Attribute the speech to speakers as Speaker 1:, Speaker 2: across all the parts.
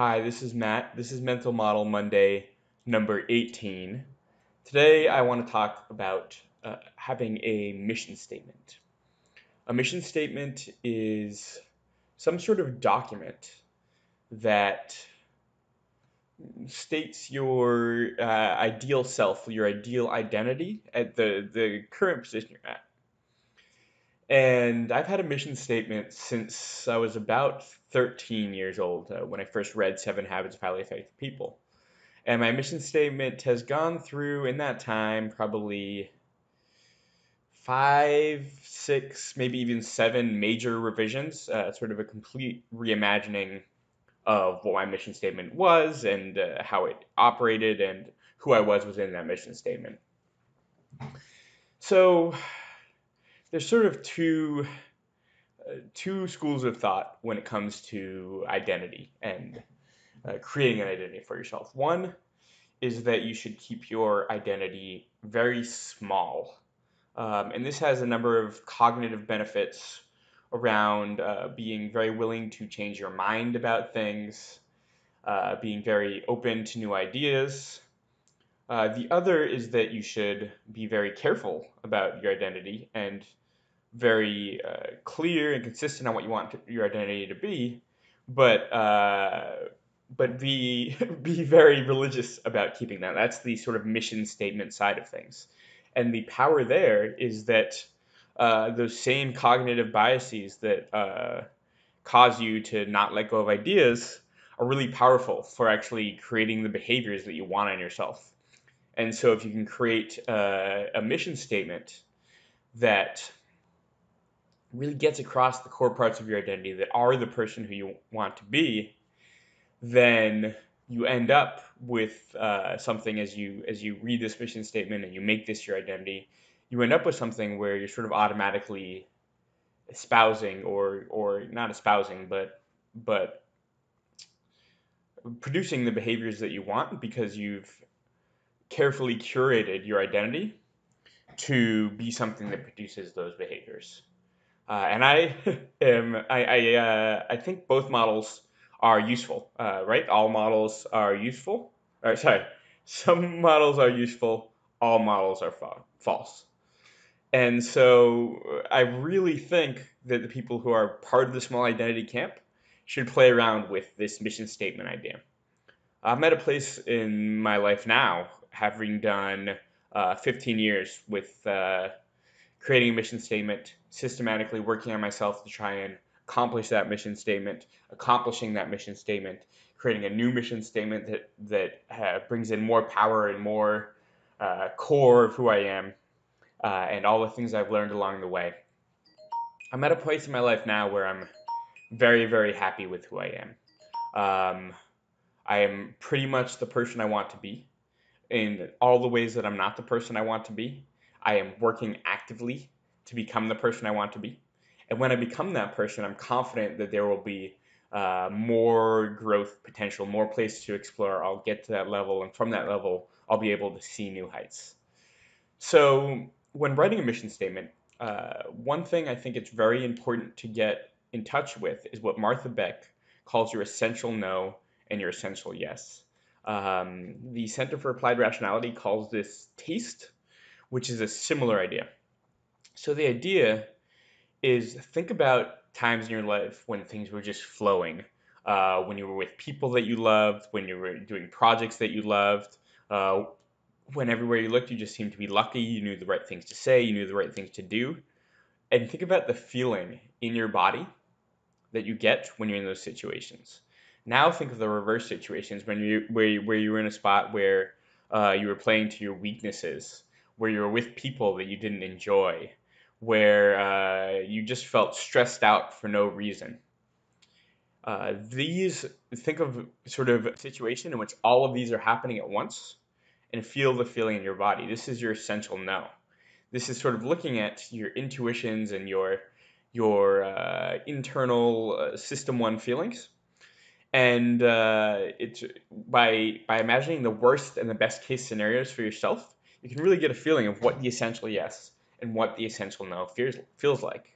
Speaker 1: Hi, this is Matt. This is Mental Model Monday number 18. Today I want to talk about having a mission statement. A mission statement is some sort of document that states your ideal self, your ideal identity at the current position you're at. And I've had a mission statement since I was about 13 years old when I first read Seven Habits of Highly Effective People. And my mission statement has gone through in that time probably five, six, maybe even seven major revisions, sort of a complete reimagining of what my mission statement was and how it operated and who I was within that mission statement. So there's sort of two schools of thought when it comes to identity and creating an identity for yourself. One is that you should keep your identity very small. And this has a number of cognitive benefits around being very willing to change your mind about things, being very open to new ideas. The other is that you should be very careful about your identity and very clear and consistent on what you want your identity to be, but be be very religious about keeping that. That's the sort of mission statement side of things, and the power there is that those same cognitive biases that cause you to not let go of ideas are really powerful for actually creating the behaviors that you want in yourself. And so, if you can create a mission statement that really gets across the core parts of your identity that are the person who you want to be, then you end up with something as you read this mission statement and you make this your identity. You end up with something where you're sort of automatically espousing or not espousing, but producing the behaviors that you want because you've carefully curated your identity to be something that produces those behaviors. And I am I think both models are useful, right? All models are useful. Or sorry, some models are useful. All models are false. And so I really think that the people who are part of the small identity camp should play around with this mission statement idea. I'm at a place in my life now, having done 15 years with creating a mission statement, systematically working on myself to try and accomplish that mission statement, accomplishing that mission statement, creating a new mission statement that brings in more power and more core of who I am, and all the things I've learned along the way. I'm at a place in my life now where I'm very, very happy with who I am. Um, I am pretty much the person I want to be in all the ways that I'm not the person I want to be. I am working actively to become the person I want to be. And when I become that person, I'm confident that there will be more growth potential, more places to explore. I'll get to that level, and from that level, I'll be able to see new heights. So, when writing a mission statement, one thing I think it's very important to get in touch with is what Martha Beck calls your essential no and your essential yes. The Center for Applied Rationality calls this taste, which is a similar idea. So the idea is think about times in your life when things were just flowing, when you were with people that you loved, when you were doing projects that you loved, uh, when everywhere you looked you just seemed to be lucky, you knew the right things to say, you knew the right things to do. And think about the feeling in your body that you get when you're in those situations. Now think of the reverse situations when where you were in a spot where you were playing to your weaknesses, where you were with people that you didn't enjoy, where you just felt stressed out for no reason. These think of sort of a situation in which all of these are happening at once, and feel the feeling in your body. This is your essential no. This is sort of looking at your intuitions and your internal system one feelings, and it's by imagining the worst and the best case scenarios for yourself, you can really get a feeling of what the essential yes and what the essential no feels like.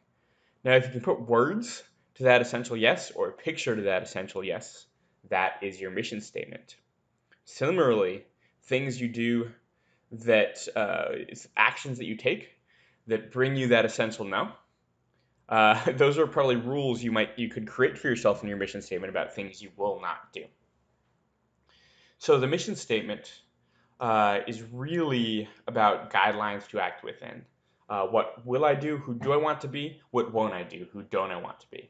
Speaker 1: Now, if you can put words to that essential yes or a picture to that essential yes, that is your mission statement. Similarly, things you do that actions that you take that bring you that essential now. Those are probably rules you could create for yourself in your mission statement about things you will not do. So the mission statement is really about guidelines to act within. What will I do? Who do I want to be? What won't I do? Who don't I want to be?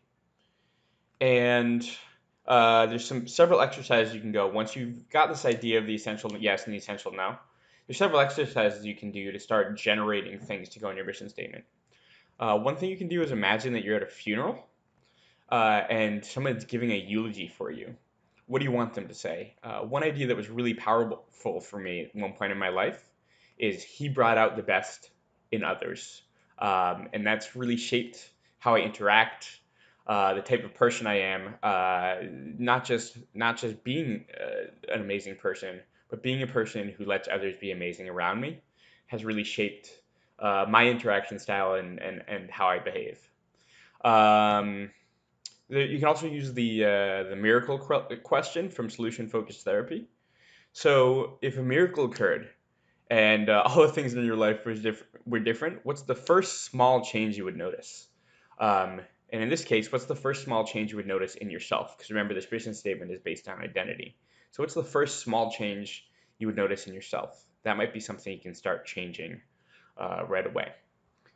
Speaker 1: And there's several exercises you can go once you've got this idea of the essential yes and the essential no. There's several exercises you can do to start generating things to go in your mission statement. One thing you can do is imagine that you're at a funeral and someone's giving a eulogy for you. What do you want them to say? One idea that was really powerful for me at one point in my life is he brought out the best in others. And that's really shaped how I interact, the type of person I am, not just being an amazing person, but being a person who lets others be amazing around me has really shaped my interaction style and how I behave. You can also use the miracle question from Solution Focused Therapy. So, if a miracle occurred and all the things in your life were different, what's the first small change you would notice? And in this case, what's the first small change you would notice in yourself? Because remember, this mission statement is based on identity. So, what's the first small change you would notice in yourself? That might be something you can start changing right away.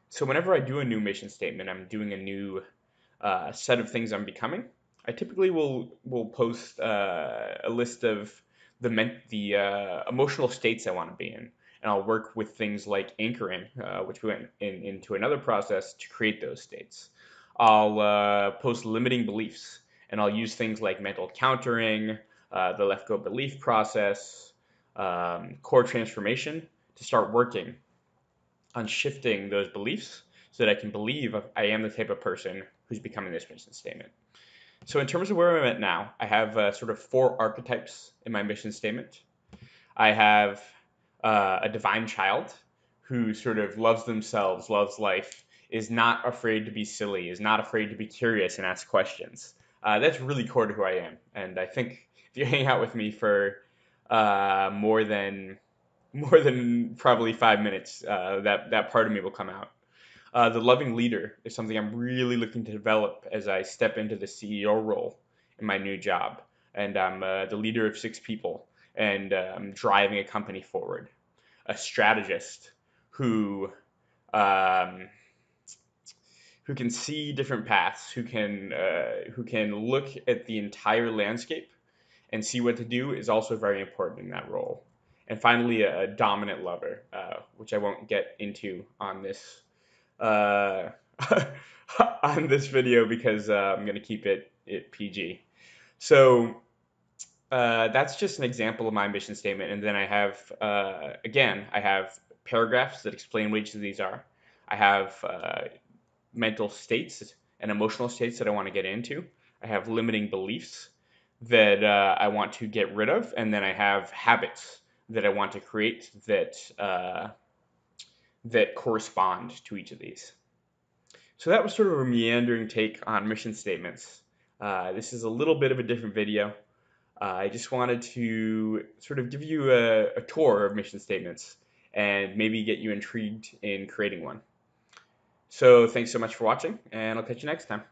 Speaker 1: So, whenever I do a new mission statement, I'm doing a new set of things I'm becoming. I typically will post a list of the emotional states I want to be in, and I'll work with things like anchoring, which we went into another process to create those states. I'll post limiting beliefs, and I'll use things like mental countering, the Let Go belief process, core transformation to start working on shifting those beliefs so that I can believe I am the type of person who's becoming this mission statement. So in terms of where I'm at now, I have sort of 4 archetypes in my mission statement. I have a divine child who sort of loves themselves, loves life, is not afraid to be silly, is not afraid to be curious and ask questions. That's really core to who I am. And I think if you hang out with me for more than probably 5 minutes, that part of me will come out. The loving leader is something I'm really looking to develop as I step into the CEO role in my new job. And I'm the leader of 6 people, and I'm driving a company forward. A strategist who um, can see different paths, who can look at the entire landscape and see what to do is also very important in that role. And finally, a dominant lover, which I won't get into on this uh, on this video because I'm going to keep it PG. So that's just an example of my mission statement. And then I have, I have paragraphs that explain what each of these are. I have mental states and emotional states that I want to get into. I have limiting beliefs that I want to get rid of. And then I have habits that I want to create that correspond to each of these. So that was sort of a meandering take on mission statements. This is a little bit of a different video. I just wanted to sort of give you a tour of mission statements and maybe get you intrigued in creating one. So thanks so much for watching, and I'll catch you next time.